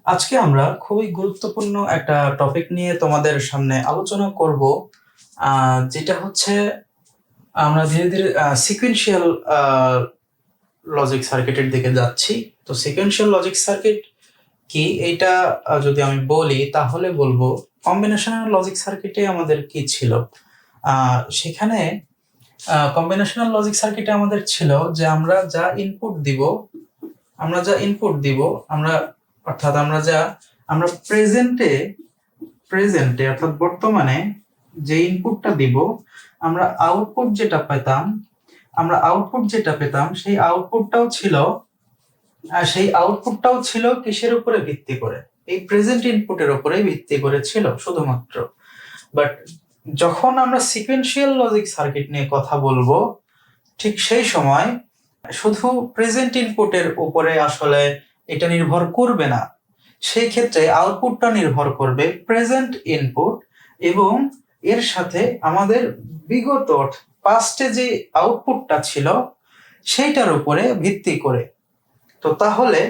আজকে আমরা খুবই গুরুত্বপূর্ণ একটা টপিক নিয়ে তোমাদের সামনে আলোচনা করব, যেটা হচ্ছে আমরা ধীরে ধীরে সিকুয়েন্সিয়াল লজিক সার্কিটের দিকে যাচ্ছি। তো সিকুয়েন্সিয়াল লজিক সার্কিট কি, এটা যদি আমি বলি তাহলে বলবো কম্বিনেশনাল লজিক সার্কিটে আমাদের কি ছিল। সেখানে কম্বিনেশনাল লজিক সার্কিটে আমাদের ছিল যে আমরা যা ইনপুট দিব, আমরা অর্থাৎ আমরা প্রেজেন্টে অর্থাৎ বর্তমানে যে ইনপুটটা দিব, আমরা আউটপুট যেটা পেতাম সেই আউটপুটটাও ছিল কিসের উপরে ভিত্তি করে? এই প্রেজেন্ট ইনপুটের উপরে ভিত্তি করে ছিল শুধুমাত্র। বাট যখন আমরা সিকোয়েন্সিয়াল লজিক সার্কিট নিয়ে কথা বলবো, ঠিক সেই সময় শুধু প্রেজেন্ট ইনপুটের উপরে আসলে এটা নির্ভর করবে না। সেই ক্ষেত্রে আউটপুটটা নির্ভর করবে প্রেজেন্ট ইনপুট এবং এর সাথে আমাদের বিগত পাস্টে যে আউটপুটটা ছিল সেইটার উপরে ভিত্তি করে। তো তাহলে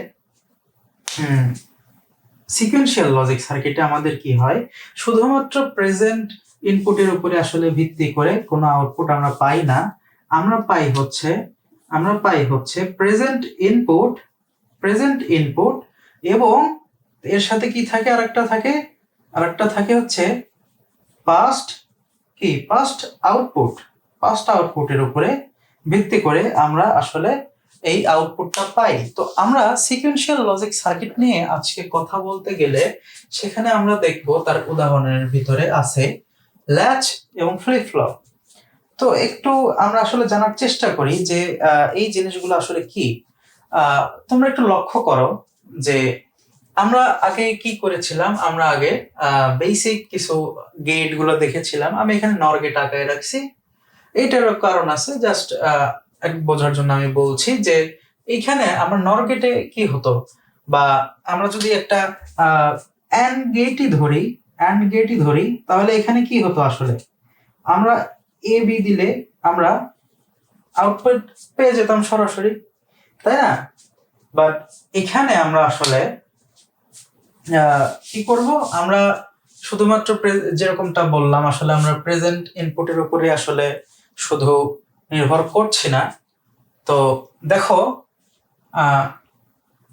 সিকোয়েন্সিয়াল লজিক সার্কিটে আমাদের কি হয়, শুধুমাত্র প্রেজেন্ট ইনপুটের উপরে আসলে ভিত্তি করে কোনো আউটপুট আমরা পাই না। আমরা পাই হচ্ছে প্রেজেন্ট ইনপুট এবং এর সাথে কি থাকে, আরেকটা থাকে হচ্ছে পাস্ট আউটপুটের উপরে ভিত্তি করে আমরা আসলে এই আউটপুটটা পাই। তো আমরা সিকোয়েন্সিয়াল লজিক সার্কিট নিয়ে আজকে কথা বলতে গেলে সেখানে আমরা দেখব তার উদাহরণের ভিতরে আছে ল্যাচ এবং ফ্লিপ ফ্লপ। তো একটু আমরা আসলে জানার চেষ্টা করি যে এই জিনিসগুলো আসলে কি। তোমরা একটু লক্ষ্য করো যে আমরা আগে কি করেছিলাম, আমরা আগে বেসিক কিছু গেট গুলো দেখেছিলাম। আমি এখানে নর গেট আঁকায় রাখছি, এইটারও কারণ আছে, জাস্ট বোঝার জন্য আমি বলছি যে এইখানে আমরা নর গেটে কি হতো, বা আমরা যদি একটা অ্যান্ড গেটই ধরি তাহলে এখানে কি হতো, আসলে আমরা এ বি দিলে আমরা আউটপুট পেয়ে যেতাম সরাসরি, তাই না? বাট এখানে আমরা আসলে কি করব, আমরা শুধুমাত্র যেরকমটা বললাম, আসলে আমরা প্রেজেন্ট ইনপুটের উপরে আসলে শুধু নির্ভর করছি না। তো দেখো,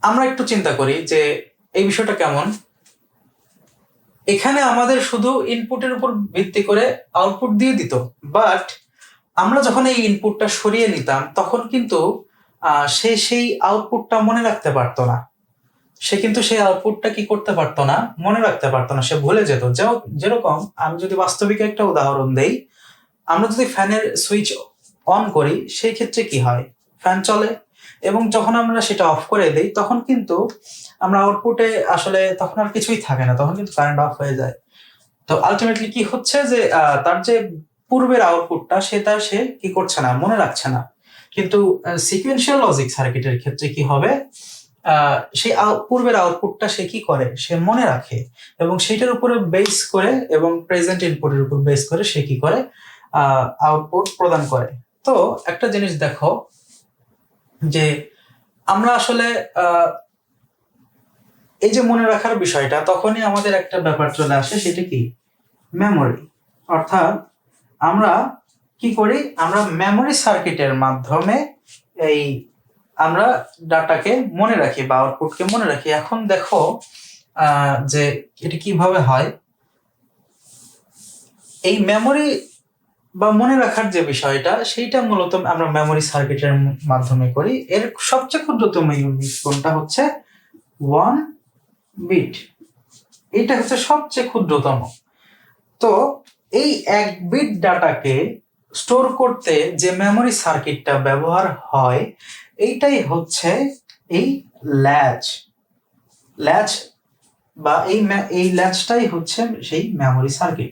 আমরা একটু চিন্তা করি যে এই বিষয়টা কেমন। এখানে আমাদের শুধু ইনপুটের উপর ভিত্তি করে আউটপুট দিয়ে দিত, বাট আমরা যখন এই ইনপুটটা সরিয়ে নিতাম তখন কিন্তু সে সেই আউটপুটটা মনে রাখতে পারতো না। সে কিন্তু সেই আউটপুটটা কি করতে পারতো না, মনে রাখতে পারতো না, সে ভুলে যেত। যেরকম আমি যদি বাস্তবিক একটা উদাহরণ দেই, আমরা যদি ফ্যানের সুইচ অন করি সেই ক্ষেত্রে কি হয়, ফ্যান চলে, এবং যখন আমরা সেটা অফ করে দেই তখন কিন্তু আমরা আউটপুটে আসলে তখন আর কিছুই থাকে না, তখন কিন্তু কারেন্ট অফ হয়ে যায়। তো আলটিমেটলি কি হচ্ছে যে তার যে পূর্বের আউটপুটটা সে কি করছে না, মনে রাখছে না। কিন্তু সিকোয়েন্সিয়াল লজিক সার্কিটের ক্ষেত্রে কি হবে, সেই পূর্বের আউটপুটটা সে কি করে, সে মনে রাখে, এবং সেটার উপরে বেস করে এবং প্রেজেন্ট ইনপুটের উপর বেস করে সে কি করে, আউটপুট প্রদান করে। তো একটা জিনিস দেখো যে আমরা আসলে এই যে মনে রাখার বিষয়টা, তখনই আমাদের একটা ব্যাপার চলে আসে, সেটা কি, মেমোরি। অর্থাৎ আমরা কি করি, আমরা মেমোরি সার্কিটের মাধ্যমে এই আমরা ডাটাকে মনে রাখি বা আউটপুটকে মনে রাখি। এখন দেখো যে এটা কিভাবে হয়। এই মেমোরি বা মনে রাখার যে বিষয়টা, সেইটা মূলত আমরা মেমোরি সার্কিটের মাধ্যমে করি। এর সবচেয়ে ক্ষুদ্রতম ইউনিট কোনটা হচ্ছে 1 বিট। এটা হচ্ছে সবচেয়ে ক্ষুদ্রতম। তো এই 1 বিট ডাটাকে স্টোর করতে যে মেমোরি সার্কিটটা ব্যবহার হয়, এইটাই হচ্ছে এই ল্যাচ বা এই ল্যাচটাই হচ্ছে সেই মেমোরি সার্কিট।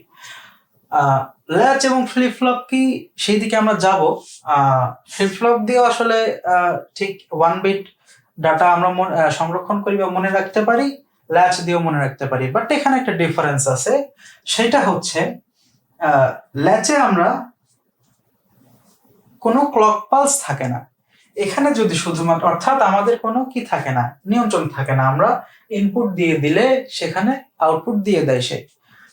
ল্যাচ এবং ফ্লিপ ফ্লপ কি, সেই দিকে আমরা যাব। ফ্লিপ ফ্লপ দিয়েও আসলে ঠিক 1 বিট ডাটা আমরা সংরক্ষণ করি বা মনে রাখতে পারি, ল্যাচ দিয়েও মনে রাখতে পারি। বাট এখানে একটা ডিফারেন্স আছে, সেটা হচ্ছে ল্যাচে আমরা কোনো ক্লক পালস থাকে না, এখানে যদি শুধুমাত্র, অর্থাৎ আমাদের কোনো কি থাকে না, নিয়ন্ত্রণ থাকে না, আমরা ইনপুট দিয়ে দিলে সেখানে আউটপুট দিয়ে দেয় সে।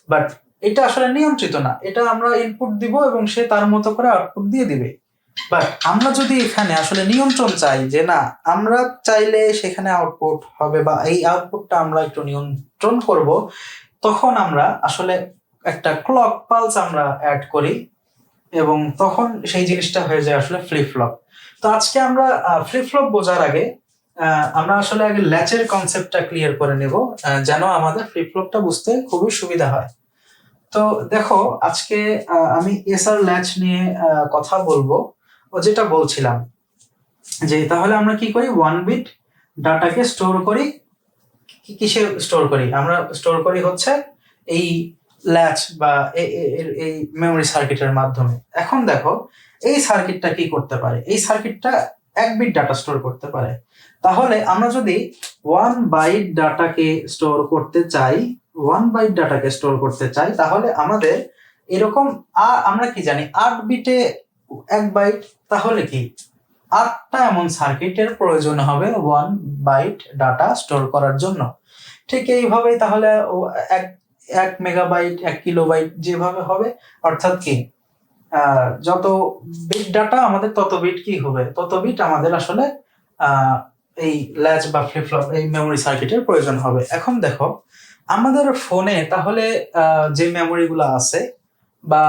বাট এটা আসলে নিয়ন্ত্রিত না, এটা আমরা ইনপুট দিব এবং সে তার মতো করে আউটপুট দিয়ে দিবে। বাট আমরা যদি এখানে আসলে নিয়ন্ত্রণ চাই, যে না আমরা চাইলে সেখানে আউটপুট হবে বা এই আউটপুটটা আমরা একটু নিয়ন্ত্রণ করব, তখন আমরা আসলে একটা ক্লক পালস আমরা অ্যাড করি এবং তখন সেই জিনিসটা হয়ে যায় আসলে ফ্লিপ ফ্লপ। তো আজকে আমরা ফ্লিপ ফ্লপ বোঝার আগে আমরা আসলে আগে ল্যাচের কনসেপ্টটা ক্লিয়ার করে নেব, যেন আমাদের ফ্লিপ ফ্লপটা বুঝতে খুবই সুবিধা হয়। তো দেখো আজকে আমি এসআর ল্যাচ নিয়ে কথা বলবো। ও যেটা বলছিলাম যে তাহলে আমরা কি করি, 1 বিট ডাটাকে স্টোর করি, কিসে স্টোর করি, আমরা স্টোর করি হচ্ছে এই ল্যাচ বা এই মেমোরি সার্কিটের মাধ্যমে। এখন দেখো এই সার্কিটটা কি করতে পারে, এই সার্কিটটা 1 বিট ডাটা স্টোর করতে পারে। তাহলে আমরা যদি 1 বাইট ডাটাকে স্টোর করতে চাই, 1 বাইট ডাটাকে স্টোর করতে চাই, তাহলে আমাদের এরকম আমরা কি জানি 8 বিটে 1 বাইট, তাহলে কি 8টা এমন সার্কিটের প্রয়োজন হবে 1 বাইট ডাটা স্টোর করার জন্য। ঠিক এইভাবেই তাহলে এক মেগাবাইট 1 কিলোবাইট যেভাবে হবে, অর্থাৎ কি যত বিট ডাটা আমাদের তত বিট কি হবে, তত বিট আমাদের আসলে এই ল্যাচ বা ফ্লিপ ফ্লপ এই মেমোরি সার্কিটের প্রয়োজন হবে। এখন দেখো আমাদের ফোনে তাহলে যে মেমোরি গুলো আছে বা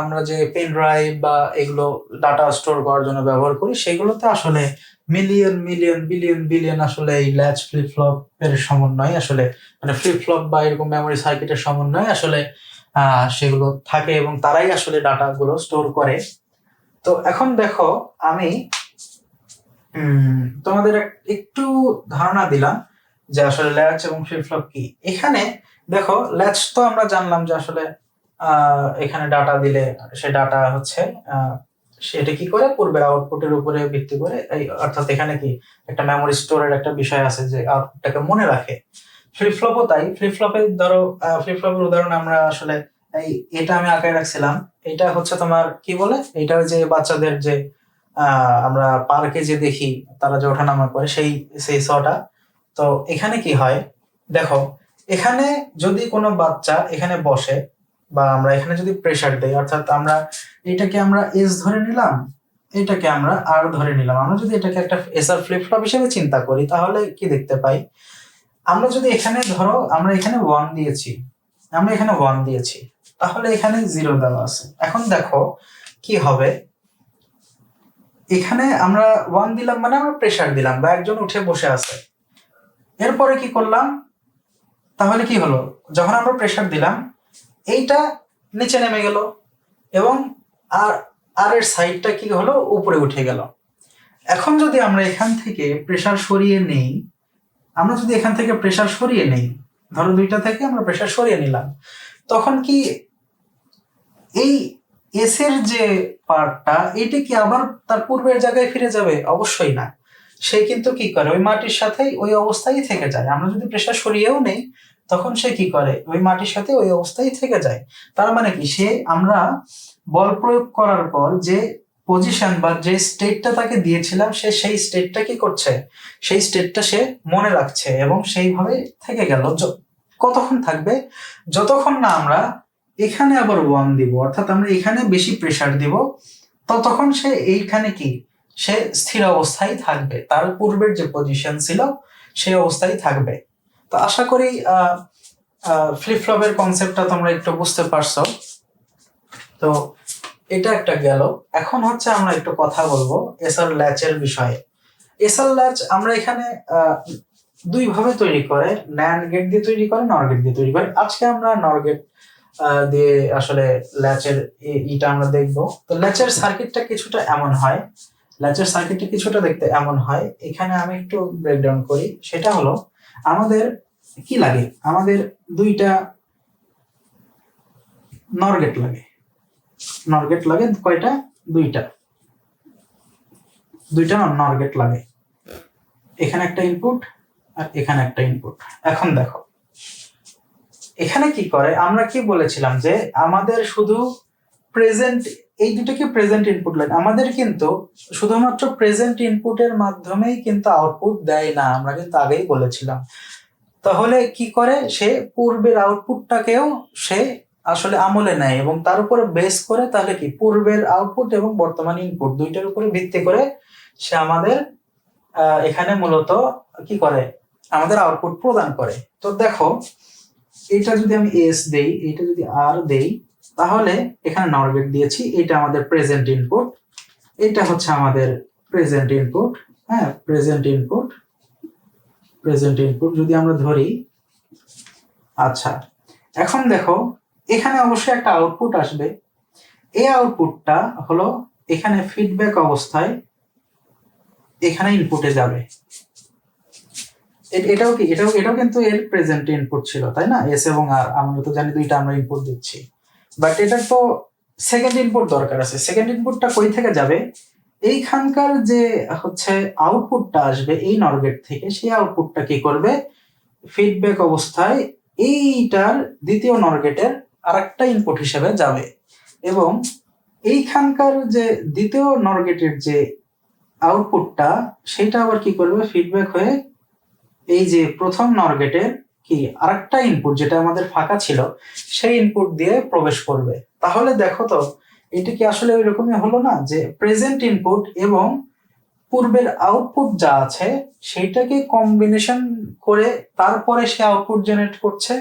আমরা যে পেন ড্রাইভ বা এগুলো ডাটা স্টোর করার জন্য ব্যবহার করি, সেগুলোতে আসলে মিলিয়ন মিলিয়ন বিলিয়ন বিলিয়ন আসলে এই ল্যাচ ফ্লিপ ফ্লপ এর সমন্বয়, আসলে মানে ফ্লিপ ফ্লপ বা এরকম মেমোরি সার্কিটের সমন্বয় আসলে সেগুলো থাকে এবং তারাই আসলে ডাটা গুলো স্টোর করে। তো এখন দেখো আমি তোমাদের একটু ধারণা দিলাম যে আসলে ল্যাচ এবং ফ্লিপ ফ্লপ কি। এখানে দেখো ল্যাচ তো আমরা জানলাম যে আসলে এখানে ডাটা দিলে সে ডাটা হচ্ছে সেটা কি করে পূর্বের আউটপুটের উপরে ভিত্তি করে, এই অর্থাৎ এখানে কি একটা মেমোরি স্টোরের একটা বিষয় আছে যে আউটপুটটাকে মনে রাখে। ফ্লিপ ফ্লপও তাই। ফ্লিপ ফ্লপের ধরো ফ্লিপ ফ্লপের উদাহরণ আমরা আসলে এটা আমি আঁকায় রাখছিলাম, এটা হচ্ছে তোমার কি বলে, এটা যে বাচ্চাদের যে আমরা পার্কে যে দেখি তারা যে ওঠানামা করে সেই সেই শটা। তো এখানে কি হয় দেখো, এখানে যদি কোনো বাচ্চা এখানে বসে বা আমরা এখানে যদি প্রেসার দেই, অর্থাৎ আমরা এটাকে আমরা এস ধরে নিলাম, এটাকে আমরা আর ধরে নিলাম, আমরা যদি এটাকে একটা এসআর ফ্লিপ ফ্লপ হিসেবে চিন্তা করি, তাহলে কি দেখতে পাই, আমরা যদি এখানে ধরো আমরা এখানে 1 দিয়েছি, আমরা এখানে 1 দিয়েছি, তাহলে এখানে 0 দেওয়া আছে। এখন দেখো কি হবে, এখানে আমরা 1 দিলাম মানে আমরা প্রেসার দিলাম বা একজন উঠে বসে আছে। এরপরে কি করলাম, তাহলে কি হলো, যখন আমরা প্রেসার দিলাম এইটা নিচে নেমে গেল এবং আর আর এর সাইডটা কি হলো, উপরে উঠে গেল। এখন যদি আমরা এখান থেকে প্রেসার সরিয়ে নেই, আমরা যদি এখান থেকে প্রেসার সরিয়ে নেই, ধরো দুইটা থেকে আমরা প্রেসার সরিয়ে নিলাম, তখন কি এই এস এর যে পার্টটা এটা কি আবার তার পূর্বের জায়গায় ফিরে যাবে? অবশ্যই না। সে কিন্তু কি করে, ওই মাটির সাথেই ওই অবস্থায় থেকে যায়। আমরা যদি প্রেসার সরিয়েও নেই, তখন সে কি করে, ওই মাটির সাথে ওই অবস্থায় থেকে যায়। তার মানে কি, সে আমরা বল প্রয়োগ করার পর যে পজিশন বা যে স্টেটটা তাকে দিয়েছিলাম, সে সেই স্টেটটা কি করছে, সেই স্টেটটা সে মনে রাখছে এবং সেইভাবে থেকে গেল। কতক্ষণ থাকবে, যতক্ষণ না আমরা এখানে আবার 1 দিব, অর্থাৎ আমরা এখানে বেশি প্রেসার দিব, ততক্ষণ সে এইখানে কি, সে স্থির অবস্থায় থাকবে, তার পূর্বের যে পজিশন ছিল সেই অবস্থায় থাকবে। তো আশা করি ফ্লিপ ফ্লপের কনসেপ্টটা তোমরা একটু বুঝতে পারছো। তো এটা একটা গেল। এখন হচ্ছে আমরা একটু কথা বলবো এসআর ল্যাচের বিষয়ে। এসআর ল্যাচ আমরা এখানে দুই ভাবে তৈরি করে, ন্যান্ড গেট দিয়ে তৈরি করে, নর গেট দিয়ে তৈরি করে। আজকে আমরা নর গেট দিয়ে আসলে ল্যাচের ইটা আমরা দেখবো। তো ল্যাচের সার্কিটটা কিছুটা এমন হয়, ল্যাচের সার্কিটটা কিছুটা দেখতে এমন হয়। এখানে আমি একটু ব্রেকডাউন করি। সেটা হলো আমাদের কি লাগে, আমাদের দুইটা নর গেট লাগে। নর গেট লাগে কয়টা, দুইটা নর গেট লাগে। এখানে একটা ইনপুট আর এখানে একটা ইনপুট। এখন দেখো এখানে কি করে, আমরা কি বলেছিলাম যে আমাদের শুধু প্রেজেন্ট এই দুটোকে প্রেজেন্ট ইনপুট লাইন। আমাদের কিন্তু শুধুমাত্র প্রেজেন্ট ইনপুটের মাধ্যমেই কিন্তু আউটপুট দেয় না, আমরা কিন্তু আগেই বলেছিলাম। তাহলে কি করে, সে পূর্বের আউটপুটটাকেও সে আসলে আমলে নেয় এবং তার উপরে বেস করে তাহলে কি পূর্বের আউটপুট এবং বর্তমান ইনপুট দুইটার উপরে ভিত্তি করে সে আমাদের এখানে মূলত কি করে, আমাদের আউটপুট প্রদান করে। তো দেখো এটা যদি আমি এস দেই, এটা যদি আর দেই, তাহলে এখানে নর গেট দিয়েছি, এটা আমাদের প্রেজেন্ট ইনপুট, এটা হচ্ছে আমাদের প্রেজেন্ট ইনপুট। হ্যাঁ, প্রেজেন্ট ইনপুট যদি আমরা ধরি। আচ্ছা, এখন দেখো এখানে অবশ্যই একটা আউটপুট আসবে। এই আউটপুটটা হলো এখানে ফিডব্যাক অবস্থায় এখানে ইনপুটে যাবে। এটাও কিন্তু এর প্রেজেন্ট ইনপুট ছিল, তাই না? এস এবং আর আমরা তো জানি দুইটা আমরা ইনপুট দিচ্ছি, বাট এটার তো সেকেন্ড ইনপুট দরকার আছে। সেকেন্ড ইনপুটটা কই থেকে যাবে? এইখানকার যে হচ্ছে আউটপুটটা আসবে এই নর গেট থেকে, সেই আউটপুটটা কি করবে, ফিডব্যাক অবস্থায় এইটার দ্বিতীয় নর গেটের আরেকটা ইনপুট হিসেবে যাবে এবং এইখানকার যে দ্বিতীয় নর গেটের যে আউটপুটটা সেটা আবার কি করবে, ফিডব্যাক হয়ে এই যে প্রথম নর গেটের কি আরেকটা ইনপুট যেটা আমাদের ফাঁকা ছিল সেই ইনপুট দিয়ে প্রবেশ করবে। তাহলে দেখো তো এটা কি আসলে ওই রকমই হলো না, যে প্রেজেন্ট ইনপুট এবং পূর্বের আউটপুট যা আছে সেইটাকে কম্বিনেশন করে তারপরে সে আউটপুট জেনারেট করছে।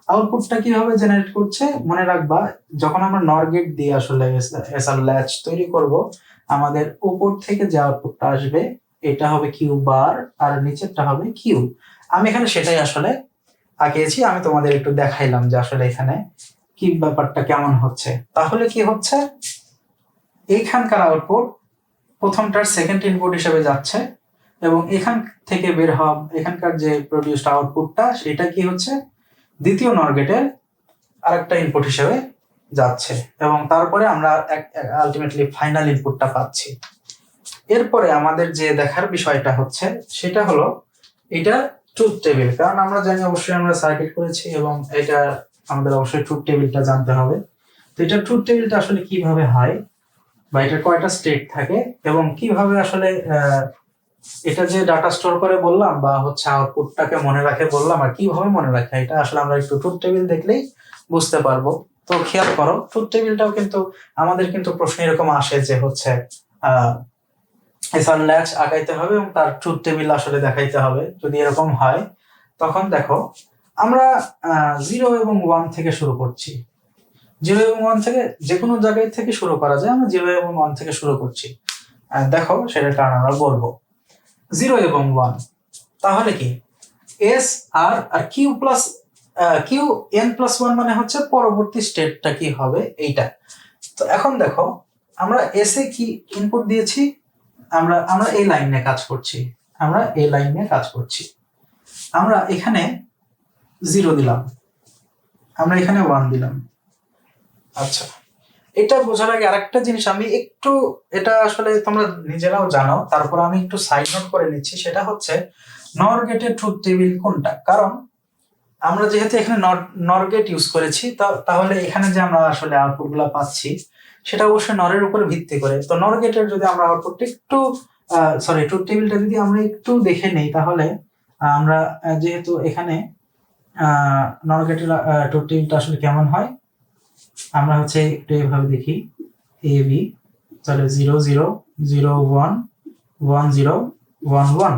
আউটপুটটা কিভাবে জেনারেট করছে মনে রাখবা, যখন আমরা নর গেট দিয়ে আসলে এসআর ল্যাচ তৈরি করব, আমাদের উপর থেকে যে আউটপুটটা আসবে এটা হবে কিউ বার আর নিচেরটা হবে কিউ। আমি এখানে সেটাই আসলে আঁকিয়েছি, আমি তোমাদের একটু দেখাইলাম যে আসলে এখানে কি ব্যাপারটা কেমন হচ্ছে। তাহলে কি হচ্ছে, এইখানকার আউটপুট প্রথমটার সেকেন্ড ইনপুট হিসেবে যাচ্ছে এবং এখান থেকে বের হওয়া এখানকার যে প্রডিউসড আউটপুটটা সেটা কি হচ্ছে, দ্বিতীয় নর গেটের আরেকটা ইনপুট হিসেবে যাচ্ছে এবং তারপরে আমরা আলটিমেটলি ফাইনাল ইনপুটটা পাচ্ছি। এরপরে আমাদের যে দেখার বিষয়টা হচ্ছে সেটা হলো এটা ট্রুথ টেবিল, কারণ আমরা জানি অবশ্যই আমরা সার্কিট করেছি এবং এটা আমাদের অবশ্যই ট্রুথ টেবিলটা জানতে হবে। তো এটা ট্রুথ টেবিলটা আসলে কিভাবে হয় বা এটা কয়টা স্টেট থাকে এবং কিভাবে আসলে এটা যে ডাটা স্টোর করে বললাম বা হচ্ছে আউটপুটটাকে মনে রাখে বললাম, আর কিভাবে মনে রাখে এটা আসলে আমরা একটু ট্রুথ টেবিল দেখলেই বুঝতে পারবো। তো খেয়াল করো, ট্রুথ টেবিলটাও কিন্তু আমাদের কিন্তু প্রশ্ন এরকম আসে যে হচ্ছে এসআর ল্যাচ আঁকাইতে হবে এবং তার ট্রুথ টেবিল আসলে দেখাইতে হবে। যদি এরকম হয় তখন দেখো আমরা 0 এবং 1 থেকে শুরু করছি। 0 এবং 1 থেকে যে কোনো জায়গায় থেকে শুরু করা যায়, আমরা 0 এবং 1 থেকে শুরু করছি। দেখো সেটার কারণ আমরা বলবো। 0 এবং 1 তাহলে কি S R R Q plus Q N plus 1 মানে হচ্ছে পরবর্তী স্টেটটা কি হবে এইটা। তো এখন দেখো আমরা এস এ কি ইনপুট দিয়েছি, আমরা এই লাইন নিয়ে কাজ করছি, আমরা এখানে 0 দিলাম, আমরা এখানে 1 দিলাম। আচ্ছা, এটা বোঝার আগে আরেকটা জিনিস আমি একটু, এটা আসলে তোমরা নিজেরাও জানো, তারপর আমি একটু সাইড নোট করে নিচ্ছি, সেটা হচ্ছে নর গেটের ট্রুথ টেবিল কোনটা। কারণ আমরা যেহেতু এখানে নর গেট ইউজ করেছি, তাহলে এখানে যে আমরা আসলে আউটপুট গুলা পাচ্ছি সেটা অবশ্যই নরের উপরে ভিত্তি করে। তো নর গেটের যদি আমরা আউটপুটটা একটু ট্রুথ টেবিলটা যদি আমরা একটু দেখে নেই, তাহলে আমরা যেহেতু এখানে নর গেটের ট্রুথ টেবিলটা আসলে কেমন হয় আমরা হচ্ছে একটু এইভাবে দেখি, এ বি, তাহলে 0 0 0 1 1 0 1 1,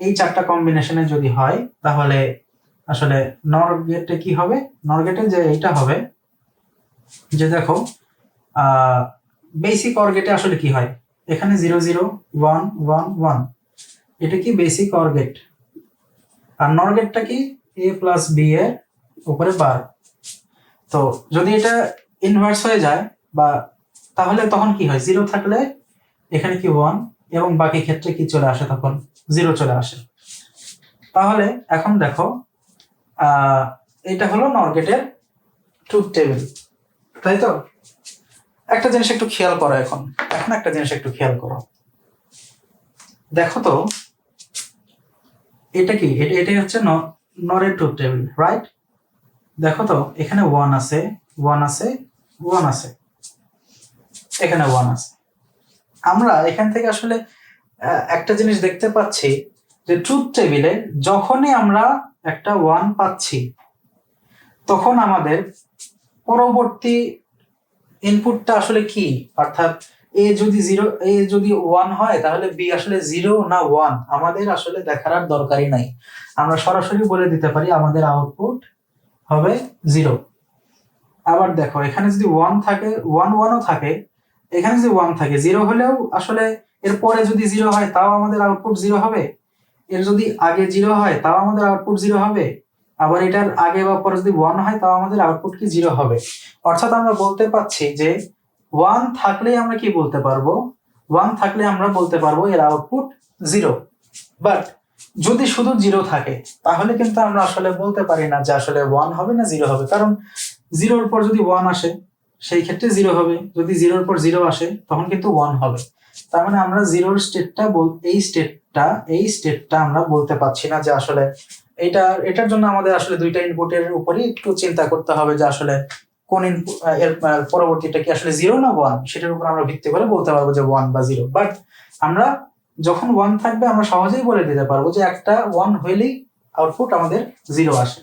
এই চারটা কম্বিনেশনে যদি হয় তাহলে আসলে নর গেটে কি হবে, নর গেটে যে এইটা হবে যে দেখো বেসিক অর গেটে আসলে কি হয়, এখানে 0 0 1 1 1, এটা কি বেসিক অর গেট, আর নর গেটটা কি এ প্লাস বি এর উপরে বার। তো যদি এটা ইনভার্স হয়ে যায় বা তাহলে তখন কি হয়, 0 থাকলে এখানে কি 1 এবং বাকি ক্ষেত্রে কি চলে আসে, তখন 0 চলে আসে। তাহলে এখন দেখো এটা হলো নর গেটের ট্রুথ টেবিল, তাই তো? একটা জিনিস একটু খেয়াল করো, এখন একটা জিনিস একটু খেয়াল করো, দেখো তো এটা কি, এটাই হচ্ছে নরের ট্রুথ টেবিল, রাইট? দেখো তো এখানে 1 আছে 1 আছে 1 আছে, এখানে 1 আছে। আমরা এখান থেকে আসলে একটা জিনিস দেখতে পাচ্ছি যে ট্রুথ টেবিলে যখনই আমরা একটা 1 পাচ্ছি তখন আমাদের পরবর্তী ইনপুটটা আসলে কি, অর্থাৎ এ যদি 1 হয় তাহলে বি আসলে 0 না 1 আমাদের আসলে দেখার আর দরকারই নাই। আমরা সরাসরি বলে দিতে পারি আমাদের আউটপুট হবে 0। আবার দেখো এখানে যদি 1 থাকে, 1ও থাকে, এখানে যদি 1 থাকে, 0 হলেও আসলে এর পরে যদি 0 হয় তাও আমাদের আউটপুট 0 হবে, এর যদি আগে 0 হয় তাও আমাদের আউটপুট 0 হবে, আবার এটার আগে বা পরে যদি 1 হয় তাও আমাদের আউটপুট কি 0 হবে। অর্থাৎ আমরা বলতে পাচ্ছি যে 1 থাকলেই আমরা কি বলতে পারবো, 1 থাকলে আমরা বলতে পারবো এর আউটপুট 0। বাট যদি শুধু 0 থাকে তাহলে কিন্তু আমরা আসলে বলতে পারি না যে আসলে 1 হবে না 0 হবে, কারণ 0-র পর যদি 1 আসে সেই ক্ষেত্রে 0 হবে, যদি 0-র পর 0 আসে তখন কিন্তু 1 হবে। তার মানে আমরা 0-র স্টেটটা এই স্টেটটা আমরা বলতে পারছি না যে আসলে এটার জন্য আমাদের আসলে দুইটা ইনপুটের উপরই একটু চিন্তা করতে হবে যে আসলে কোন এর পরবর্তীটা কি আসলে 0 না 1, সেটার উপর আমরা ভিত্তি করে বলতে পারবো যে 1 বা 0। বাট আমরা যখন 1 থাকবে আমরা সহজেই বলে দিতে পারবো যে একটা 1 হইলেই আউটপুট আমাদের 0 আসে।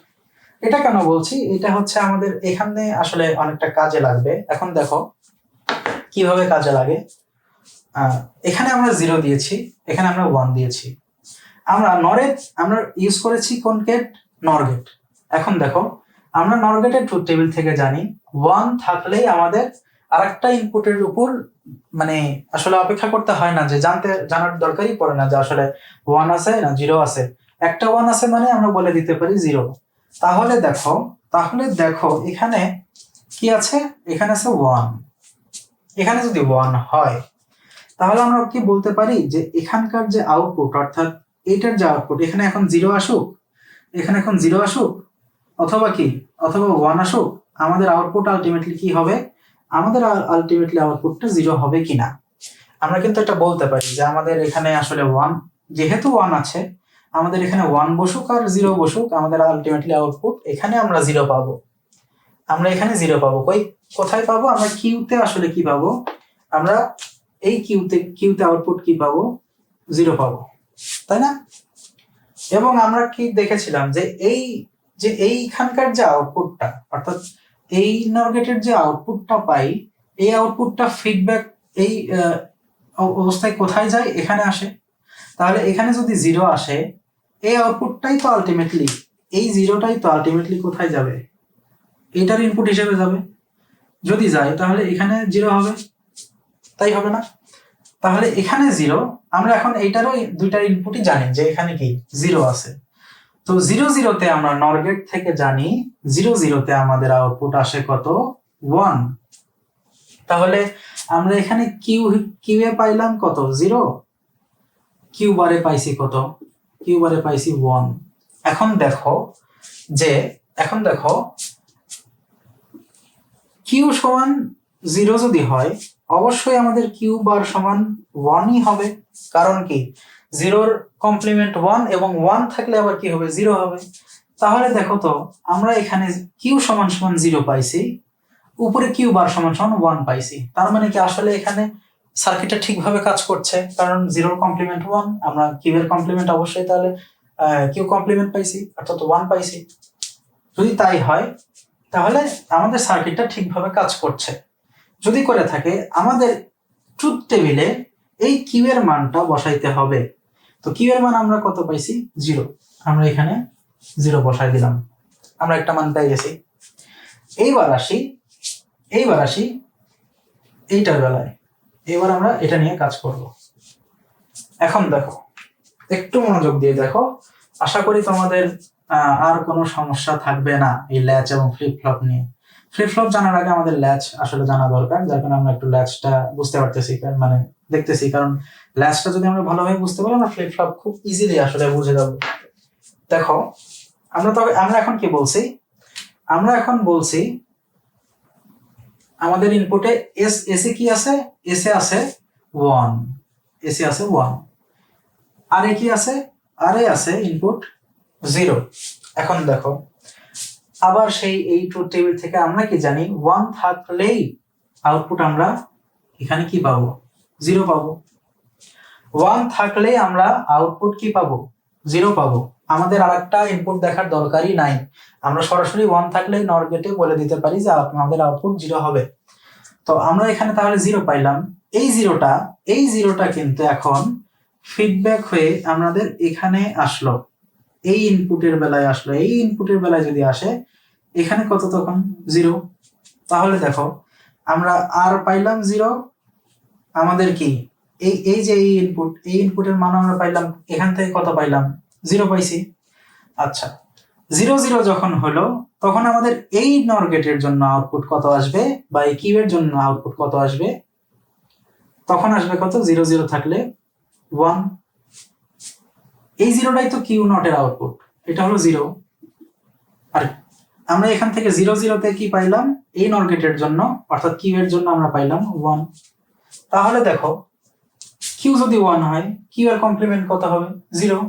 এটা কেন বলছি, এটা হচ্ছে আমাদের এখানে আসলে অনেকটা কাজে লাগবে। এখন দেখো কিভাবে কাজে লাগে। এখানে আমরা 0 দিয়েছি, এখানে আমরা 1 দিয়েছি, আমরা আমরা ইউজ করেছি কোন গেট, নর গেট। এখন দেখো আমরা নর গেটের ট্রুথ টেবিল থেকে জানি 1 থাকলেই আমাদের আরেকটা ইনপুটের উপর মানে আসলে অপেক্ষা করতে হয় না, যে জানার দরকারই পড়ে না যে আসলে 1 আছে না 0 আছে। একটা 1 আছে মানে আমরা বলে দিতে পারি 0। তাহলে দেখো এখানে কি আছে, এখানে আছে 1। এখানে যদি 1 হয় তাহলে আমরা কি বলতে পারি যে এখানকার যে আউটপুট, অর্থাৎ এটার যে আউটপুট, এখানে এখন 0 আসুক, এখানে এখন 0 আসুক, অথবা 1 আসুক, আমাদের আউটপুট আলটিমেটলি কি হবে, আমাদের আলটিমেটলি আউটপুটটা 0 হবে কিনা। আমরা কিন্তু এটা বলতে পারি যে আমাদের এখানে আসলে 1, যেহেতু 1 আছে আমাদের এখানে 1 বসুক আর 0 বসুক, আমাদের আলটিমেটলি আউটপুট এখানে আমরা 0 পাবো। আমরা এখানে 0 পাবো, কোথায় পাবো, আমরা কিউতে আসলে কি পাবো, আমরা এই কিউতে আউটপুট কি পাবো, 0 পাবো, তাই না। এবং আমরা কি দেখেছিলাম যে এইখানকার যে আউটপুটটা, অর্থাৎ এই নর গেটের যে আউটপুটটা পাই, এই আউটপুটটা ফিডব্যাক এই অবস্থায় কোথায় যায়, এখানে আসে। তাহলে এখানে যদি 0 আসে, এই আউটপুটটাই তো আলটিমেটলি, এই 0টাই তো আলটিমেটলি কোথায় যাবে, এটার ইনপুট হিসেবে যাবে। যদি যায় তাহলে এখানে 0 হবে, তাই হবে না। তাহলে এখানে 0, আমরা এখন এইটারও দুইটার ইনপুটই জানি যে এখানে কি 0 আছে। তো 0-0-তে আমরা নর গেট থেকে জানি 0-0-তে আমাদের আউটপুট আসে কত, 1। তাহলে আমরা এখানে কিউ এ পাইলাম কত, 0, কিউ বারে পাইছি কত, কিউ বারে পাইছি 1। এখন দেখো কিউ সমান 0 যদি হয় অবশ্যই আমাদের কিউ বার সমান 1ই হবে, কারণ কি 0-র কমপ্লিমেন্ট 1 এবং 1 থাকলে আবার কি হবে, 0 হবে। তাহলে দেখো তো আমরা এখানে কিউ সমান 0 পাইছি, উপরে কিউ বার সমান 1 পাইছি, তার মানে কি আসলে এখানে সার্কিটটা ঠিকভাবে কাজ করছে, কারণ 0-র কমপ্লিমেন্ট 1, আমরা কিউ এর কমপ্লিমেন্ট অবশ্যই তাহলে কিউ কমপ্লিমেন্ট পাইছি, অর্থাৎ 1 পাইছি। যদি তাই হয় তাহলে আমাদের সার্কিটটা ঠিকভাবে কাজ করছে। যদি করে থাকে আমাদের ট্রুথ টেবিলে এই কিউ এর মানটা বসাইতে হবে। তো কিউ এর মান আমরা কত পাইছি, 0, আমরা এখানে 0 বসাই দিলাম, আমরা একটা মান পেয়ে গেছি। এইবার আসি এইটার বেলায়, এবার আমরা এটা নিয়ে কাজ করব। এখন দেখো একটু মনোযোগ দিয়ে দেখো, আশা করি তোমাদের আর কোনো সমস্যা থাকবে না এই ল্যাচ এবং ফ্লিপ ফ্লপ নিয়ে। ফ্লিপ ফ্লপ জানার আগে আমাদের ল্যাচ আসলে জানা দরকার, যার কারণে আমরা একটু ল্যাচটা বুঝতে পারতেছি, মানে দেখতেছি, কারণ ল্যাচটা যদি আমরা ভালোভাবে বুঝতে পারি আমরা ফ্লিপ ফ্লপ খুব ইজিলি আসলে বুঝে যাবো। দেখো আমরা এখন কি বলছি, আমরা এখন বলছি আমাদের ইনপুটে এসে কি আছে, এসে আছে 1, এসে আছে 1, আর কি আছে, আর আছে ইনপুট 0। এখন দেখো আবার এই ট্রুথ টেবিল থেকে আমরা কি জানি, 1 থাকলেই আউটপুট আমরা এখানে কি পাবো? 0 পাবো। 1 থাকলে আমরা আউটপুট কি পাবো? 0 পাবো। আমাদের আরেকটা ইনপুট দেখার দরকারই নাই, আমরা সরাসরি 1 থাকলে নর গেটে বলে দিতে পারি যে আমাদের আউটপুট 0 হবে। তো আমরা এখানে তাহলে 0 পাইলাম। এই জিরোটা কিন্তু এখন ফিডব্যাক হয়ে আমাদের এখানে আসলো, এই ইনপুটের বেলায় আসলো। এই ইনপুটের বেলায় যদি আসে, এখানে কত তখন? 0। তাহলে দেখো আমরা আর পাইলাম 0। আমাদের কি এই যে এই ইনপুটের মান আমরা পাইলাম, এখান থেকে কত পাইলাম? 0 পাইছি। আচ্ছা, 0 0 যখন হলো, তখন আমাদের এই নর গেটের জন্য আউটপুট কত আসবে, বা এই কিউয়ের জন্য আউটপুট কত আসবে? তখন আসবে কত? 0 0 থাকলে 1। এই 0টাই তো কিউ নটের আউটপুট, এটা হলো 0। আর আমরা এখান থেকে 0 0 তে কি পাইলাম? এই নর গেটের জন্য অর্থাৎ কিউ এর জন্য আমরা পাইলাম 1। তাহলে দেখো কিউ যদি 1 হয়, কিউ এর কমপ্লিমেন্ট কত হবে? 0।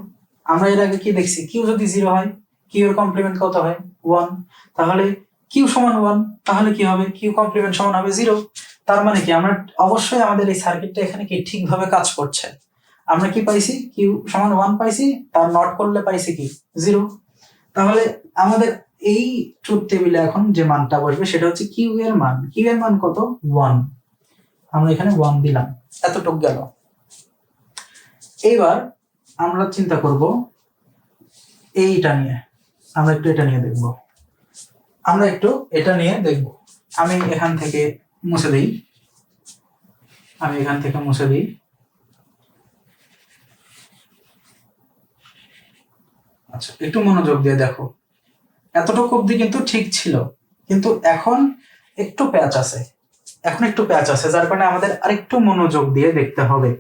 আমরা এর আগে কি দেখছি? কিউ যদি 0 হয়, কিউ এর কমপ্লিমেন্ট কত হয়? 1। তাহলে কিউ সমান 1, তাহলে কি হবে? কিউ কমপ্লিমেন্ট সমান হবে 0। তার মানে কি আমরা অবশ্যই আমাদের এই সার্কিটটা এখানে কি ঠিকভাবে কাজ করছে। আমরা কি পাইছি? কিউ সমান 1 পাইছি, তার নট করলে পাইছি কি? 0। তাহলে আমাদের এই ট্রুথ টেবিলে এখন যে মানটা বসবে সেটা হচ্ছে কিউ এর মান। কিউ এর মান কত? 1। আমরা এখানে 1 দিলাম, এতটুক গেল। এইবার আমরা চিন্তা করব এইটা নিয়ে, আমরা একটু এটা নিয়ে দেখব। আমি এখান থেকে মুছে দিই। আচ্ছা, একটু মনোযোগ দিয়ে দেখো। এতটুকু অবধি কিন্তু ঠিক ছিল, কিন্তু এখন একটু প্যাচ আছে, যার কারণে আমাদের আরেকটু মনোযোগ দিয়ে দেখতে হবে।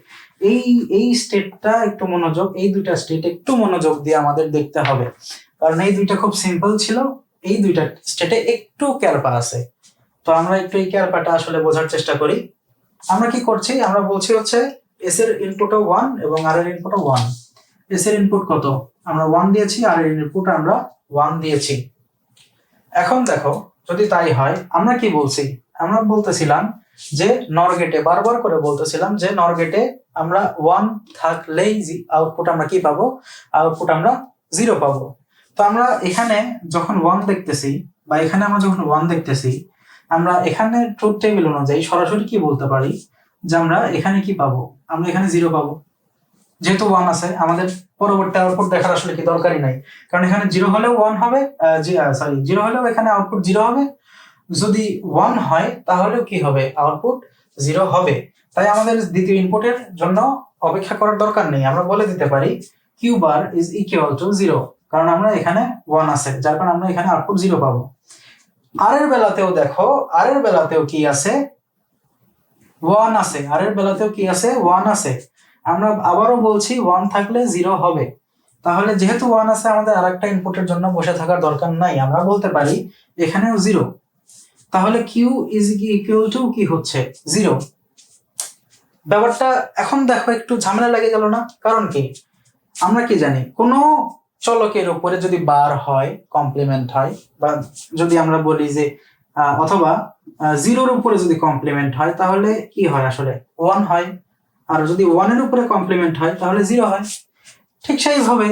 এই স্টেটটা একটু মনোযোগ, এই দুইটা স্টেট একটু মনোযোগ দিয়ে আমাদের দেখতে হবে, কারণ এই দুইটা খুব সিম্পল ছিল, এই দুইটা স্টেটে একটু ক্যালপা আছে। তো আমরা একটু এই ক্যালপাটা আসলে বোঝার চেষ্টা করি। আমরা কি করছি? আমরা বলছি হচ্ছে এস এর ইনপুটও 1 এবং আর এর ইনপুটও 1। এস এর ইনপুট কত? আমরা 1 দিয়েছি, আর এর ইনপুট আমরা 1 দিয়েছি। এখন দেখো যদি তাই হয়, আমরা কি বলছি? আমরা বলতেছিলাম যে নর গেটে, বারবার করে বলতেছিলাম যে নর গেটে আমরা 1 থাকলেই আউটপুট আমরা কি পাবো? আউটপুট আমরা 0 পাবো। তো আমরা এখানে যখন 1 দেখতেছি, বা এখানে আমরা যখন 1 দেখতেছি, আমরা এখানে ট্রুথ টেবিল অনুযায়ী সরাসরি কি বলতে পারি যে আমরা এখানে কি পাবো? আমরা এখানে 0 পাবো। যেহেতু 1 আছে, আমাদের পরবর্তী আউটপুট দেখার আসলে কি দরকারই নাই, কারণ এখানে 0 হলেও 1 হবে, 0 হলেও এখানে আউটপুট 0 হবে। যদি 1 হয় তাহলেও কি হবে? আউটপুট 0 হবে। তাই আমাদের দ্বিতীয় ইনপুটের জন্য অপেক্ষা করার দরকার নেই, আমরা বলে দিতে পারি Q bar is equal to 0, কারণ আমরা এখানে 1 আছে, যার কারণে আমরা এখানে আউটপুট 0 পাবো। আর এর বেলাতেও দেখো, আর এর বেলাতেও কি আছে? 1 আছে। আর এর বেলাতেও কি আছে? 1 আছে। আমরা আবারও বলছি 1 থাকলে 0 হবে। তাহলে যেহেতু 1 আছে, আমাদের আরেকটা ইনপুটের জন্য বসে থাকার দরকার নাই, আমরা বলতে পারি এখানেও 0। তাহলে কিউ ইজ ইকুয়াল টু কি হচ্ছে? 0। ব্যাপারটা এখন দেখো একটু ঝামেলা লেগে গেল না? কারণ কি? আমরা কি জানি, কোনো চলকের উপরে যদি বার হয়, কমপ্লিমেন্ট হয়, বা যদি আমরা বলি যে অথবা 0-র উপরে যদি কমপ্লিমেন্ট হয়, তাহলে কি হয়? আসলে 1 হয়। আর যদি 1-এর উপরে কমপ্লিমেন্ট হয় তাহলে 0 হয়। ঠিক সেইভাবে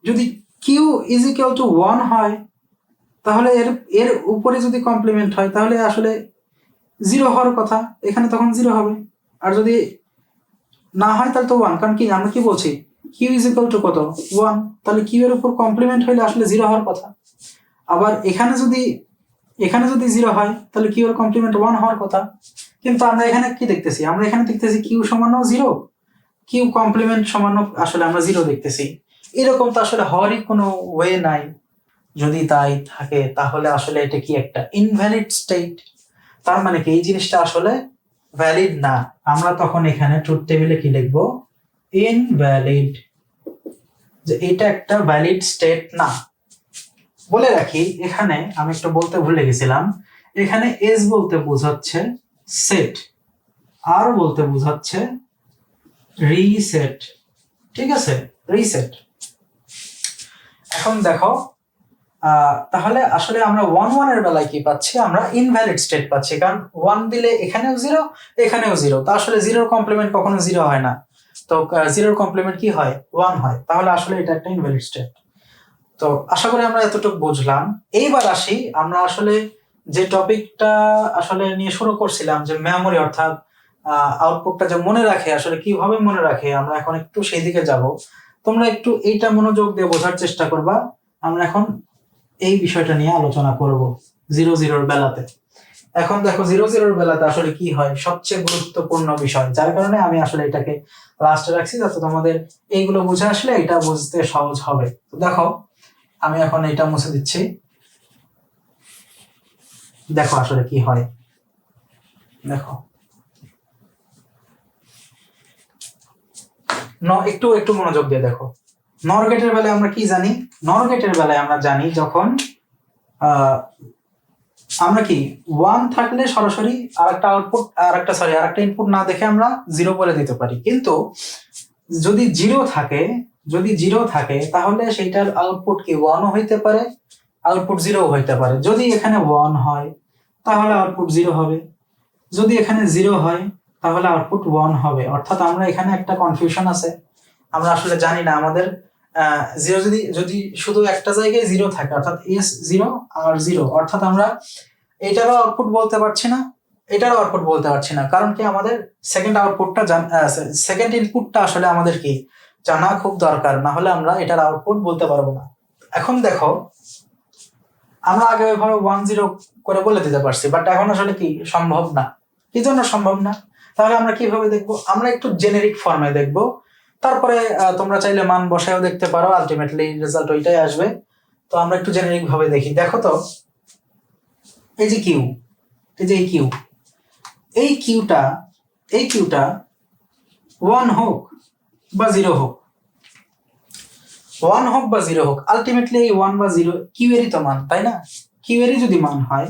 যদি কিউ ইজ ইকুয়াল টু 1 হয়, তাহলে এর উপরে যদি কমপ্লিমেন্ট হয় তাহলে আসলে 0 হওয়ার কথা, এখানে তখন 0 হবে। আর যদি না হয় তাহলে তো 1, কারণ কি আমরা কি বলছি? কিউ ইজ ইকুয়াল টু কত? 1। তাহলে কিউ এর উপর কমপ্লিমেন্ট হইলে আসলে 0 হওয়ার কথা। আবার এখানে যদি 0 হয় তাহলে কিউ এর কমপ্লিমেন্ট 1 হওয়ার কথা। কিন্তু আমরা এখানে কি দেখতেছি? আমরা এখানে দেখতেছি কিউ সমানও 0, কিউ কমপ্লিমেন্ট সমানও আসলে আমরা 0 দেখতেছি। এরকম তো আসলে হওয়ারই কোনো ওয়ে নাই। যদি তাই থাকে তাহলে আসলে এটা কি একটা ইনভ্যালিড স্টেট। তার মানে কি এই জিনিসটা আসলে ভ্যালিড না। আমরা তখন এখানে ট্রুথ টেবিলে কি লিখবো? ইনভ্যালিড, যে এটা একটা ভ্যালিড স্টেট না। বলে রাখি, এখানে আমি একটু বলতে ভুলে গেছিলাম, এখানে এস বলতে বোঝাচ্ছে সেট, আর বলতে বোঝাচ্ছে রিসেট। ঠিক আছে, রিসেট। এখন দেখো তাহলে আসলে আমরা 1 এর বেলায় কি পাচ্ছি, আমরা ইনভ্যালিড স্টেট পাচ্ছি, কারণ 1 দিলে এখানেও 0 এখানেও 0, তা আসলে 0 এর কমপ্লিমেন্ট কখনো 0 হয় না, তো 0 এর কমপ্লিমেন্ট কি হয়, 1 হয়, তাহলে আসলে এটা একটা ইনভ্যালিড স্টেট। তো আশা করি আমরা এতটুকু বুঝলাম। এইবার আসি আমরা আসলে যে টপিকটা আসলে নিয়ে শুরু করছিলাম, যে মেমোরি অর্থাৎ আউটপুটটা যে মনে রাখে, আসলে কিভাবে মনে রাখে, আমরা এখন একটু সেই দিকে যাব। তোমরা একটু এইটা মনোযোগ দিয়ে বোঝার চেষ্টা করবা। আমরা এখন এই বিষয়টা নিয়ে আলোচনা করব 0 0 বেলাতে। এখন দেখো 0 0 বেলাতে আসলে কি হয়, সবচেয়ে গুরুত্বপূর্ণ বিষয়, যার কারণে আমি আসলে এটাকে লাস্টে রাখছি, যাতে তোমাদের এইগুলো বুঝে আসলে এটা বুঝতে সহজ হবে। তো দেখো আমি এখন এটা মুছে দিচ্ছি, দেখো আসলে কি হয়। দেখো একটু একটু মনোযোগ দিয়ে দেখো। নর গেটের বেলায় আমরা কি জানি, নর গেটের বেলায় আমরা জানি যখন আমরা কি 1 থাকলে সরাসরি আরেকটা আউটপুট আরেকটা ইনপুট না দেখে আমরা 0 বলে দিতে পারি, কিন্তু যদি 0 থাকে তাহলে সেইটার আউটপুট কি 1 ও হইতে পারে, আউটপুট 0 হইতে পারে। যদি এখানে 1 হয় তাহলে আউটপুট 0 হবে, যদি এখানে 0 হয় তাহলে আউটপুট 1 হবে। অর্থাৎ আমরা এখানে একটা কনফিউশন আছে, আমরা আসলে জানি না আমাদের 0 যদি শুধু একটা জায়গায় 0 থাকে, অর্থাৎ এস 0 আর 0, অর্থাৎ আমরা এটারও আউটপুট বলতে পারছি না, এটারও আউটপুট বলতে পারছি না, কারণ কি আমাদের সেকেন্ড ইনপুটটা আসলে আমাদের কি জানা খুব দরকার, না হলে আমরা এটার আউটপুট বলতে পারবো না। এখন দেখো আমরা আগে ওইভাবে 1 0 করে বলে দিতে পারছি, বাট এখন আসলে কি সম্ভব না। কি জন্য সম্ভব না, তাহলে আমরা কিভাবে দেখবো, আমরা একটু জেনেরিক ফর্মে দেখবো, তারপরে তোমরা চাইলে মান বসায়ও দেখতে পারো, আলটিমেটলি রেজাল্ট ওইটাই আসবে। তো আমরা একটু জেনেরিক ভাবে দেখি। দেখো তো এই যে কিউ, এই কিউটা 1 হোক বা 0 হোক, 1 হোক বা 0 হোক, আলটিমেটলি এই 1 বা 0 কিউ এরই তো মান, তাই না? কিউ এরই যদি মান হয়,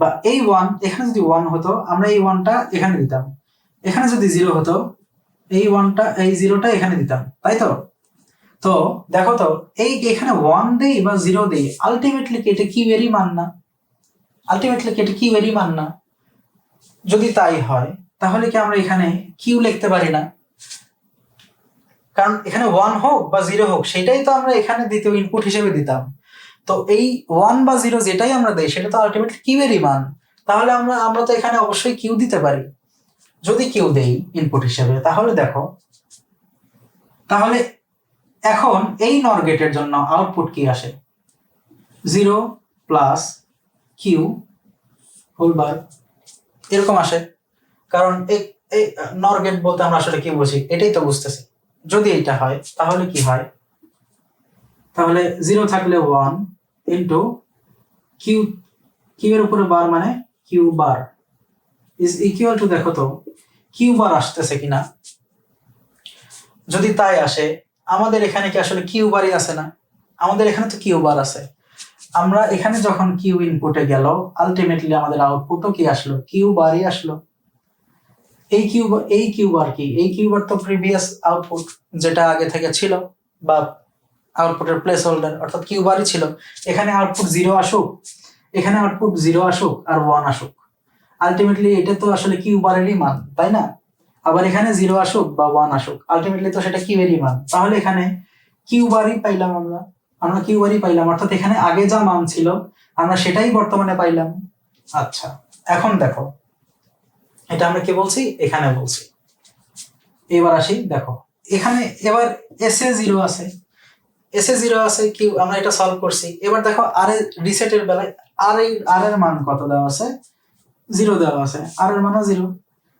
বা এই 1 এখানে যদি 1 হতো, আমরা এই 1টা এখানে দিতাম, এখানে যদি 0 হতো এই 0টা এখানে দিতাম, তাই তো? তো দেখো তো এই এখানে 1 দেই বা 0 দেই, আলটিমেটলি কি এটা কিউ এরই মান না? যদি তাই হয় তাহলে কি আমরা এখানে কিউ লিখতে পারি না? কারণ এখানে 1 হোক বা 0 হোক, সেটাই তো আমরা এখানে দ্বিতীয় ইনপুট হিসেবে দিতাম। তো এই 1 বা 0 যেটাই আমরা দেই সেটা তো আলটিমেটলি কিউ এরই মান, তাহলে আমরা তো এখানে অবশ্যই কিউ দিতে পারি। যদি কিউ দেই ইনপুট হিসেবে, তাহলে দেখো, তাহলে এখন এই নর গেটের জন্য আউটপুট কি আসে, 0 প্লাস কিউ হোল বার, এরকম আসে। কারণ এই নর গেট বলতে আমরা আসলে কি বুঝি, এটাই তো বুঝতেছি। যদি এইটা হয় তাহলে কি হয়, তাহলে 0 থাকলে 1 ইন্টু কিউ, কিউ এর উপরে বার মানে Q bar is equal to, দেখো তো কিউ বার আসতেছে কিনা। যদি তাই আসে, আমাদের এখানে কি আসলে কিউ বারই আছে না? আমাদের এখানে তো কিউ বার আছে। আমরা এখানে যখন কিউ ইনপুটে গেল, আলটিমেটলি আমাদের আউটপুটও কি আসলো, কিউ বারই আসলো। এই কিউ বার কি, এই কিউ বার তো প্রিভিয়াস আউটপুট যেটা আগে থেকে ছিল, বা আউটপুটের প্লেস হোল্ডার, অর্থাৎ কিউ বারই ছিল। এখানে আউটপুট 0 আসুক, এখানে আউটপুট 0 আসুক আর 1 আসুক, আলটিমেটলি এটা তো আসলে কিউ বারেরই মান, তাই না? আবার এখানে 0 আসুক বা 1 আসুক, আলটিমেটলি তো সেটা কিউ এরই মান। তাহলে এখানে কিউ বারই পাইলাম, আমরা কিউ বারই পাইলাম, অর্থাৎ এখানে আগে যা মান ছিল আমরা সেটাই বর্তমানে পাইলাম। আচ্ছা, এখন দেখো এটা আমরা কি বলছি, এখানে বলছি। এবার আসি, দেখো এখানে এবার এস এ 0 আছে, কিউ, আমরা এটা সলভ করছি। এবার দেখো আর এর রিসেটের বেলায় আর এর মান কত দেওয়া আছে, 0 দেওয়া আছে, আর এর মানও 0,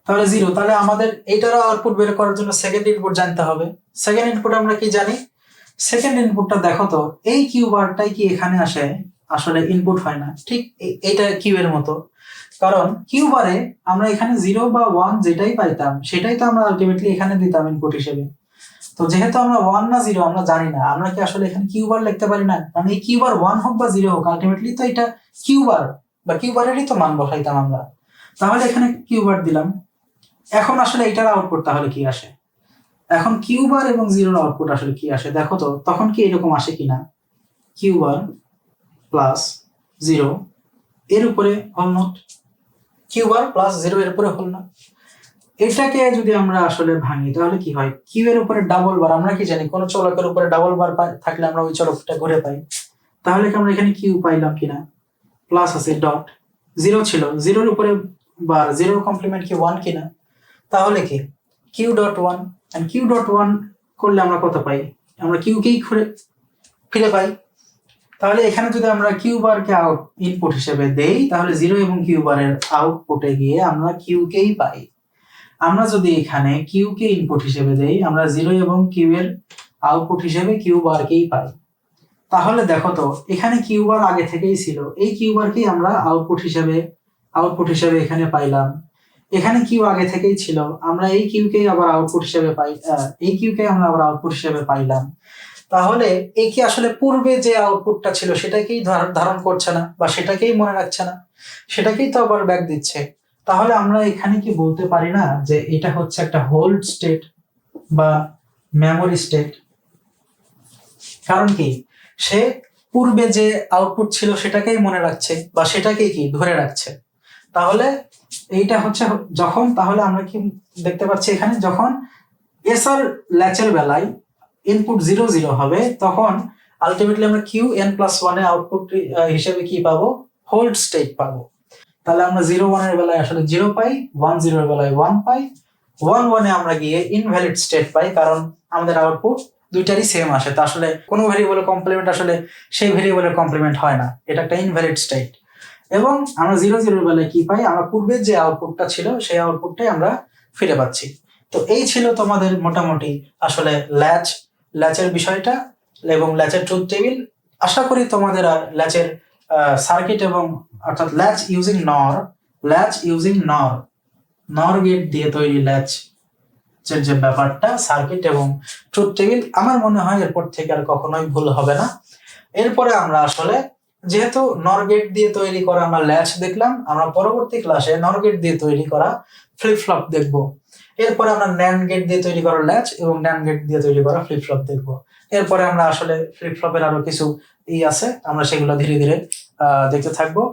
তাহলে 0। তাহলে আমাদের এইটারও আউটপুট বের করার জন্য সেকেন্ড ইনপুট জানতে হবে। সেকেন্ড ইনপুট আমরা কি জানি, সেকেন্ড ইনপুটটা দেখো তো এই কিউ বারটাই কি এখানে আসে, আসলে ইনপুট হয় না, ঠিক এইটা কিউ এর মতো। কারণ কিউ বারে আমরা এখানে 0 বা 1 যেটাই পাইতাম সেটাই তো আমরা আলটিমেটলি এখানে দিতাম ইনপুট হিসেবে। তো যেহেতু আমরা 1 না 0 আমরা জানি না, আমরা কি আসলে এখানে কিউ বার লিখতে পারি না? মানে এই কিউ বার 1 হোক বা 0 হোক, আলটিমেটলি তো এটা কিউ বার বা কিউ বারেরই তো মান বসাইতাম আমরা। তাহলে এখানে কিউ বার দিলাম। এখন আসলে এটার আউটপুট তাহলে কি আসে, এখন কিউ বার এবং 0 এর আউটপুট আসলে কি আসে দেখো তো, তখন কি এরকম আসে কিনা, কিউ বার প্লাস 0 এর উপরে whole not, Q bar plus 0 এর উপরে হোল নট। এটাকে যদি আমরা আসলে ভাঙি তাহলে কি হয়, কিউ এর উপরে ডাবল বার, আমরা কি জানি কোন চলকের উপরে ডাবল বার থাকলে আমরা ওই চলকটা ঘুরে পাই। তাহলে কি আমরা এখানে কিউ পাইলাম কিনা, প্লাস আছে ডট, 0 ছিল, 0 এর উপরে বার, 0 কমপ্লিমেন্ট কি 1 কিনা, তাহলে কি Q dot 1, and Q dot 1 করলে আমরা কত পাই, আমরা কিউ কেই ফিরে পাই। তাহলে এখানে যদি আমরা কিউ বারকে আউট ইনপুট হিসেবে দেই তাহলে 0 এবং কিউ বারের আউটপুটে গিয়ে আমরা কিউ কেই পাই। আমরা যদি এখানে কিউ কে ইনপুট হিসেবে দেই আমরা 0 এবং কিউ এর আউটপুট হিসেবে কিউ বারকেই পাই। তাহলে দেখো তো এখানে কিউ বার আগে থেকেই ছিল, এই কিউ বারকেই আমরা আউটপুট হিসেবে এখানে পাইলাম। এখানে কিউ আগে থেকেই ছিল, আমরা এই কিউ কে আবার আউটপুট হিসেবে আউটপুট হিসেবে পাইলাম। তাহলে এই কি আসলে পূর্বে যে আউটপুটটা ছিল সেটাকেই ধারণ করছে না বা সেটাকেই মনে রাখছে না, সেটাকেই তো আবার ব্যাক দিচ্ছে। তাহলে আমরা এখানে কি বলতে পারি না যে এটা হচ্ছে একটা হোল্ড স্টেট বা মেমোরি স্টেট? কারণ কি সে পূর্বে যে আউটপুট ছিল সেটাকেই মনে রাখছে বা সেটাকেই কি ধরে রাখছে। তাহলে এইটা হচ্ছে যখন, তাহলে আমরা কি দেখতে পাচ্ছি এখানে যখন এসআর ল্যাচের বেলায় ইনপুট 0 0 হবে তখন আলটিমেটলি আমরা কিউ এন প্লাস 1 এর আউটপুট হিসেবে কি পাবো, হোল্ড স্টেট পাবো। তাহলে আমরা 0 1 এর বেলায় আসলে 0 পাই, 1 0 এর বেলায় 1 পাই, 1 1 এ আমরা গিয়ে ইনভ্যালিড স্টেট পাই, কারণ আমাদের আউটপুট দুইটারই সেম আসে। তা আসলে কোনো ভেরিয়েবলের কমপ্লিমেন্ট আসলে সেই ভেরিয়েবলের কমপ্লিমেন্ট হয় না, এটা একটা ইনভ্যালিড স্টেট। এবং আমরা 0 0 এর বেলায় কি পাই, আমরা পূর্বের যে আউটপুটটা ছিল সেই আউটপুটটাই আমরা ফিরে পাচ্ছি। তো এই ছিল তোমাদের মোটামুটি আসলে ল্যাচের বিষয়টা এবং ল্যাচের ট্রুথ টেবিল। আশা করি তোমাদের আর ল্যাচের সার্কিট এবং অর্থাৎ ল্যাচ ইউজিং নর গেট দিয়ে তৈরি ল্যাচ যে ব্যাপারটা, সার্কিট এবং ট্রুথ টেবিল, আমার মনে হয় এরপর থেকে আর কখনোই ভুল হবে না। এরপরে আমরা আসলে যেহেতু নর গেট দিয়ে তৈরি করা আমরা ল্যাচ দেখলাম, আমরা পরবর্তী ক্লাসে নর গেট দিয়ে তৈরি করা ফ্লিপ ফ্লপ দেখবো। এরপরে আমরা ন্যান্ড গেট দিয়ে তৈরি করা ল্যাচ এবং ন্যান্ড গেট দিয়ে তৈরি করা ফ্লিপ ফ্লপ দেখবো। এরপরে আমরা আসলে ফ্লিপ ফ্লপের আরো কিছু আছে, আমরা সেগুলো ধীরে ধীরে দেখতে থাকবো।